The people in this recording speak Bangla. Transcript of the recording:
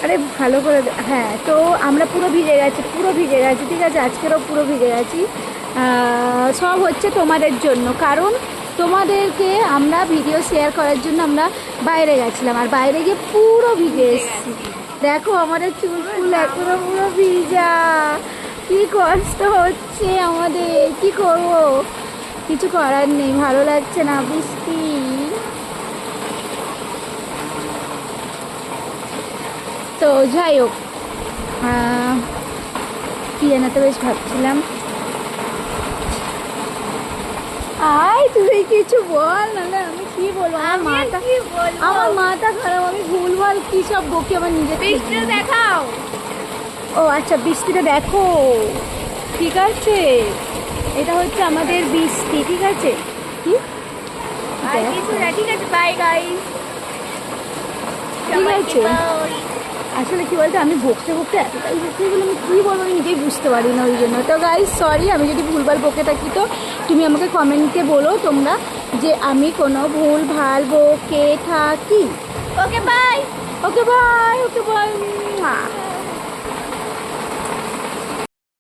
আরে ভালো করে হ্যাঁ, তো আমরা পুরো ভিজে গেছি, পুরো ভিজে গেছি, ঠিক আছে, আজকেরও পুরো ভিজে গেছি। সব হচ্ছে তোমাদের জন্য, কারণ তোমাদেরকে আমরা ভিডিও শেয়ার করার জন্য আমরা বাইরে গেছিলাম, আর বাইরে গিয়ে পুরো ভিজে এসেছি। দেখো আমাদের চুল ফুল এখনো পুরো ভিজা, কি কষ্ট হচ্ছে আমাদের, কি করব, কিছু করার নেই, ভালো লাগছে না বৃষ্টি। তো যাই হোক, কি জানো তো, বেশ ভাবছিলাম, আয় তুই কিছু বল, নাহলে আমি কি বলবো, আমার মাথা খারাপ, আমি ভুলভাল কি সব বকি আমার নিজে। বৃষ্টিটা দেখাও। ও আচ্ছা, বৃষ্টিটা দেখো, ঠিক আছে, এটা হচ্ছে আমাদের বৃষ্টি, ঠিক আছে, কি আর কিছু না, ঠিক আছে, বাই গাইস। ঠিক আছে। আসলে কি বলতো, আমি বকতে বকতে এতটাই বকতে গেলে আমি কী বলবো আমি নিজেই বুঝতে পারি না, ওই জন্য। তো গাইস সরি, আমি যদি ভুলভাল বকে থাকি তো তুমি আমাকে কমেন্টে বলো তোমরা যে আমি কোনো ভুল ভাল বকে থাকি। Okay bye. Okay bye, okay bye.